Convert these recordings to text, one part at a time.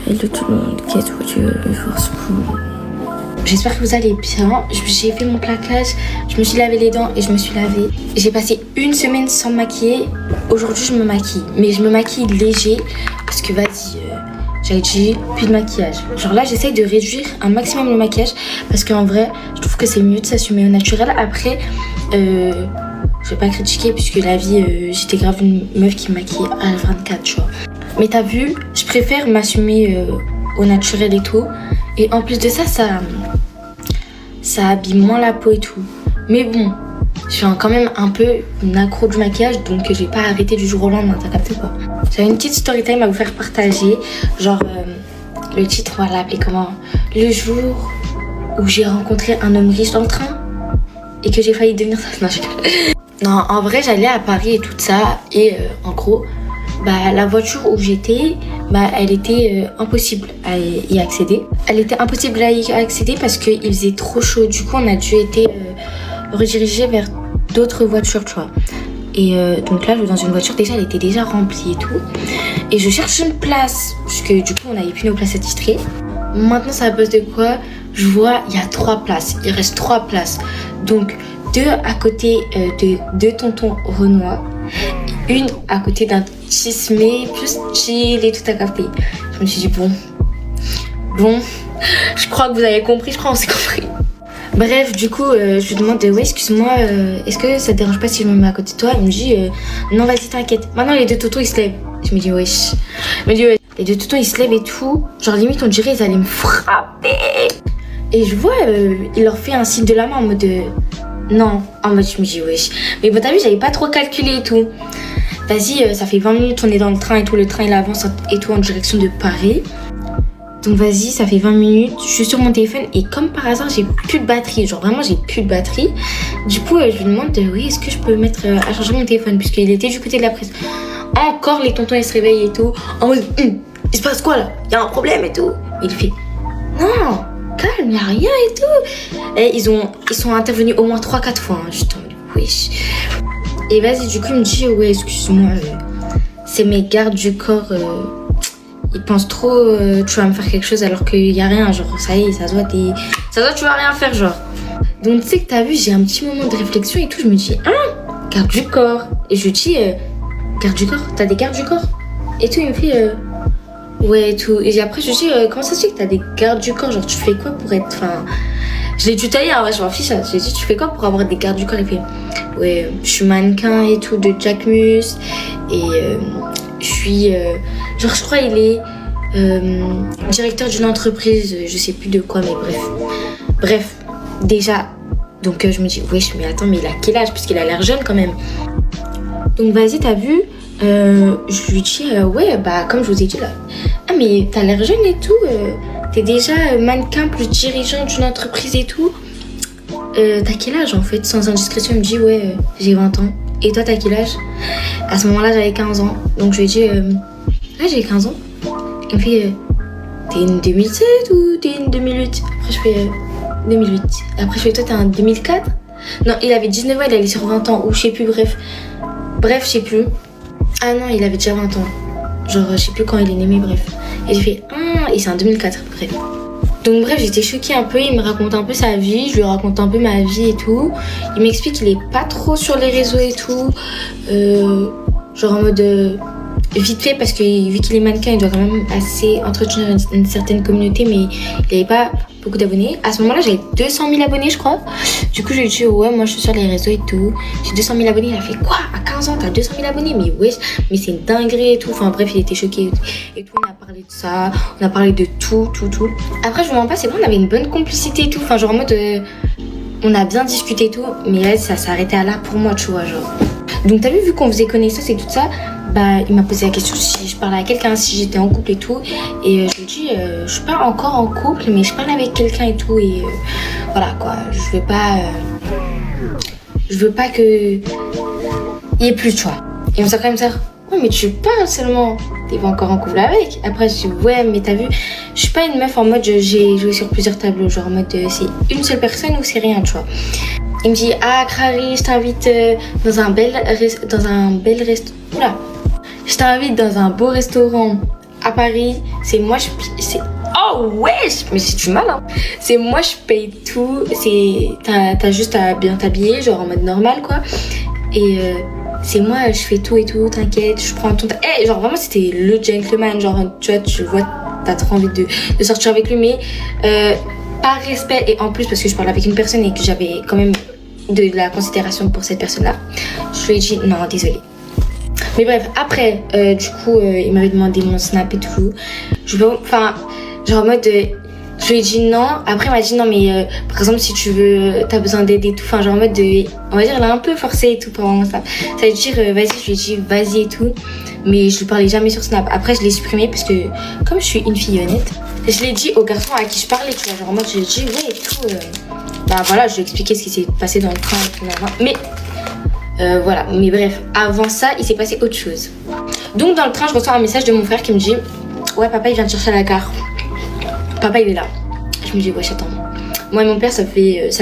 Hello tout le monde, guess what you for school. J'espère que vous allez bien. J'ai fait mon plaquage, je me suis lavé les dents et je me suis lavée. J'ai passé une semaine sans me maquiller. Aujourd'hui je me maquille, mais je me maquille léger parce que vas-y, j'avais dit plus de maquillage. Genre là j'essaye de réduire un maximum le maquillage parce qu'en vrai je trouve que c'est mieux de s'assumer au naturel. Après je vais pas critiquer puisque la vie j'étais grave une meuf qui me maquillait à 24 tu vois. Mais t'as vu, je préfère m'assumer au naturel et tout. Et en plus de ça, ça abîme moins la peau et tout. Mais bon, je suis quand même un peu une accro du maquillage, donc j'ai pas arrêté du jour au lendemain, t'as capté quoi. J'avais une petite story time à vous faire partager. Genre, le titre, on va l'appeler comment? Le jour où j'ai rencontré un homme riche dans le train et que j'ai failli devenir ça. Non, non, en vrai, j'allais à Paris et tout ça. Et en gros, la voiture où j'étais, elle était impossible à y accéder. Elle était impossible à y accéder parce qu'il faisait trop chaud. Du coup, on a dû être redirigé vers d'autres voitures, tu vois. Et donc là, je vais dans une voiture, déjà, elle était déjà remplie et tout. Et je cherche une place, parce que du coup, on n'avait plus nos places attitrées. Maintenant, ça passe de quoi? Je vois, il y a 3 places. Il reste 3 places. Donc, 2 à côté de 2 tontons Renoir. Une à côté d'un chismé plus chill et tout à café. Je me suis dit bon, je crois que vous avez compris, je crois qu'on s'est compris. Bref, du coup, je lui demande ouais, excuse-moi, est-ce que ça te dérange pas si je me mets à côté de toi? Il me dit non, vas-y, t'inquiète. Maintenant, les 2 tontons ils se lèvent. Je me dis wesh. Les 2 tontons ils se lèvent et tout. Genre, limite, on dirait ils allaient me frapper. Et je vois, il leur fait un signe de la main en mode non, en mode je me dis wesh. Mais bon, t'as vu, j'avais pas trop calculé et tout. Vas-y, ça fait 20 minutes, on est dans le train et tout. Le train il avance et tout en direction de Paris. Donc vas-y, ça fait 20 minutes. Je suis sur mon téléphone et comme par hasard, j'ai plus de batterie. Genre vraiment, j'ai plus de batterie. Du coup, je lui demande oui, est-ce que je peux mettre à charger mon téléphone puisqu'il était du côté de la prise. Encore les tontons ils se réveillent et tout. En mode, il se passe quoi là? Il y a un problème et tout. Et il fait non, calme, il n'y a rien et tout. Et ils sont intervenus au moins 3-4 fois. Hein. Juste en mode wesh. Et vas-y, du coup, il me dit ouais, excuse-moi, c'est mes gardes du corps. Ils pensent trop, tu vas me faire quelque chose alors qu'il y a rien. Genre, ça y est, ça se voit, tu vas rien faire, genre. Donc, tu sais que t'as vu, j'ai un petit moment de réflexion et tout. Je me dis, garde du corps. Et je lui dis, garde du corps, t'as des gardes du corps? Et tout, il me fait, ouais, et tout. Et après, je lui dis, comment ça se fait que t'as des gardes du corps? Genre, tu fais quoi pour être. Enfin, je l'ai tutoyé, hein, ouais, je m'en fiche. Je lui ai dit, tu fais quoi pour avoir des gardes du corps? Il fait, ouais, je suis mannequin et tout de Jacquemus. Et je suis. Genre, je crois il est directeur d'une entreprise, je sais plus de quoi, mais bref. Déjà. Donc, je me dis, wesh, mais attends, mais il a quel âge? Parce qu'il a l'air jeune quand même. Donc, vas-y, t'as vu? Je lui dis, ouais, comme je vous ai dit là. Ah, mais t'as l'air jeune et tout. T'es déjà mannequin plus dirigeant d'une entreprise et tout. T'as quel âge en fait? Sans indiscrétion, il me dit ouais, j'ai 20 ans. Et toi, t'as quel âge? À ce moment-là, j'avais 15 ans. Donc je lui ai dit j'ai 15 ans. Il me fait t'es une 2007 ou t'es une 2008? Après, je fais 2008. Après, je fais toi, t'es un 2004? Non, il avait 19 ans, il allait sur 20 ans. Ou je sais plus, bref, je sais plus. Ah non, il avait déjà 20 ans. Genre, je sais plus quand il est né, mais bref. Et j'ai fait et c'est en 2004, bref. Donc bref, j'étais choquée un peu, il me raconte un peu sa vie, je lui raconte un peu ma vie et tout. Il m'explique qu'il est pas trop sur les réseaux et tout. Genre en mode vite fait parce que vu qu'il est mannequin, il doit quand même assez entretenir une certaine communauté, mais il avait pas beaucoup d'abonnés. À ce moment-là, j'avais 200 000 abonnés, je crois. Du coup, je lui ai dit ouais, moi je suis sur les réseaux et tout. J'ai 200 000 abonnés. Il a fait quoi? À 15 ans, t'as 200 000 abonnés? Mais ouais, mais c'est une dinguerie et tout. Enfin bref, il était choqué et tout. On a parlé de ça, on a parlé de tout. Après, je vous mens pas, c'est bon, on avait une bonne complicité et tout. Enfin, genre en mode, on a bien discuté et tout. Mais là, ça s'arrêtait à là pour moi, tu vois, genre. Donc t'as vu qu'on faisait connaissance et tout ça, il m'a posé la question si je parlais à quelqu'un, si j'étais en couple et tout. Et je lui ai dit, je suis pas encore en couple, mais je parle avec quelqu'un et tout. Et voilà quoi, je veux pas que il y ait plus, tu vois. Et on s'est quand même ça. Ouais, mais tu parles seulement, t'es pas encore en couple avec. Après, je dis ouais, mais t'as vu, je suis pas une meuf en mode j'ai joué sur plusieurs tableaux, genre en mode c'est une seule personne ou c'est rien, tu vois. Il me dit Crary, je t'invite dans un bel restaurant. Oula. Je t'invite dans un beau restaurant à Paris, c'est moi c'est oh wesh, mais c'est du mal hein. C'est moi je paye tout, c'est t'as juste à bien t'habiller genre en mode normal quoi. Et c'est moi je fais tout et tout, t'inquiète, je prends ton genre vraiment c'était le gentleman, genre tu vois tu le vois, t'as trop envie de sortir avec lui, mais par respect et en plus parce que je parle avec une personne et que j'avais quand même de la considération pour cette personne là, je lui ai dit non désolée. Mais bref, après, du coup, il m'avait demandé mon snap et tout. Enfin, genre en mode, je lui ai dit non. Après, il m'a dit non, mais par exemple, si tu veux, t'as besoin d'aide et tout. Enfin, genre en mode, on va dire, il a un peu forcé et tout pour mon snap. Ça veut dire, vas-y, je lui ai dit vas-y et tout. Mais je lui parlais jamais sur snap. Après, je l'ai supprimé parce que, comme je suis une fille honnête, je l'ai dit au garçon à qui je parlais, tu vois. Genre en mode, je lui ai dit ouais et tout. Bah voilà, je lui ai expliqué ce qui s'est passé dans le train et tout. Mais. Voilà, mais bref, avant ça, il s'est passé autre chose. Donc dans le train, je reçois un message de mon frère qui me dit ouais, papa il vient te chercher à la gare. Papa il est là. Je me dis ouais, j'attends. Moi et mon père, ça faisait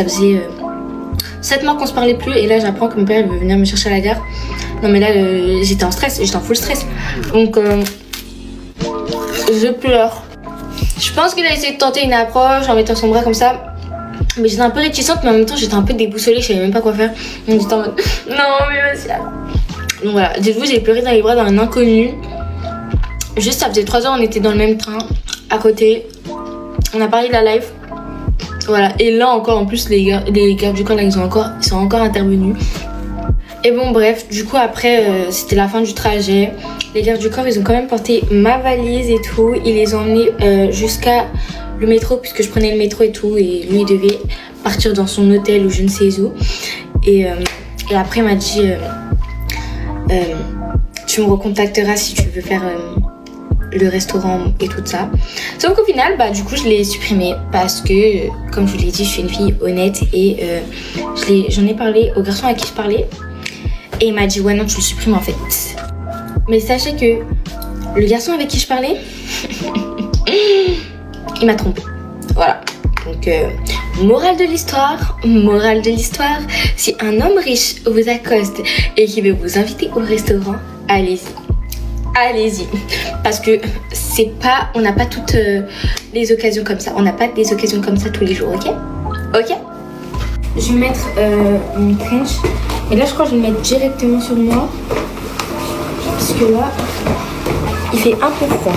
7 mois qu'on se parlait plus. Et là, j'apprends que mon père il veut venir me chercher à la gare. Non mais là, j'étais en stress, j'étais en full stress. Donc, je pleure. Je pense qu'il a essayé de tenter une approche en mettant son bras comme ça. Mais j'étais un peu réticente, mais en même temps j'étais un peu déboussolée, je savais même pas quoi faire. Donc j'étais en mode non mais vas-y. Donc voilà, dites-vous, j'ai pleuré dans les bras d'un inconnu. Juste ça faisait 3 heures, on était dans le même train, à côté. On a parlé de la life. Voilà, et là encore en plus les gardes du corps là ils sont encore intervenus. Et bon bref, du coup après c'était la fin du trajet. Les gardes du corps ils ont quand même porté ma valise et tout. Ils les ont emmenés jusqu'à le métro puisque je prenais le métro et tout, et lui il devait partir dans son hôtel ou je ne sais où. Et après il m'a dit tu me recontacteras si tu veux faire le restaurant et tout ça. Sauf qu'au final bah du coup je l'ai supprimé parce que comme je vous l'ai dit je suis une fille honnête et j'en ai parlé au garçon à qui je parlais et il m'a dit ouais non tu le supprimes en fait. Mais sachez que le garçon avec qui je parlais il m'a trompé. Voilà. Donc, morale de l'histoire, si un homme riche vous accoste et qui veut vous inviter au restaurant, allez-y. Allez-y. Parce que on n'a pas toutes les occasions comme ça. On n'a pas des occasions comme ça tous les jours, ok? Ok? Je vais mettre une trench. Et là, je crois que je vais le mettre directement sur moi. Parce que là, il fait un peu froid.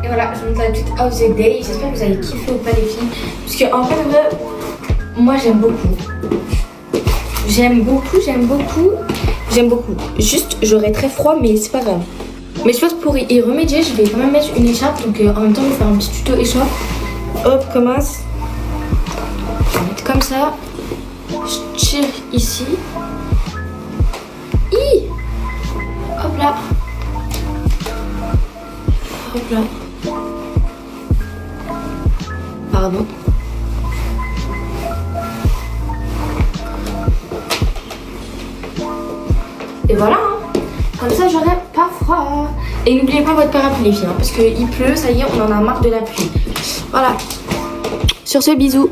Et voilà, je vous montre la toute of the day. J'espère que vous allez kiffer ou pas les filles. Parce que en fait, moi j'aime beaucoup. J'aime beaucoup. Juste, j'aurai très froid, mais c'est pas grave. Mais je pense que pour y remédier, je vais quand même mettre une écharpe. Donc en même temps, je vais faire un petit tuto écharpe. Hop, commence. Je vais mettre comme ça. Je tire ici. Hop là. Hop là. Pardon. Et voilà, hein. Comme ça j'aurai pas froid. Et n'oubliez pas votre parapluie les filles, hein, parce qu'il pleut, ça y est, on en a marre de la pluie. Voilà. Sur ce, bisous.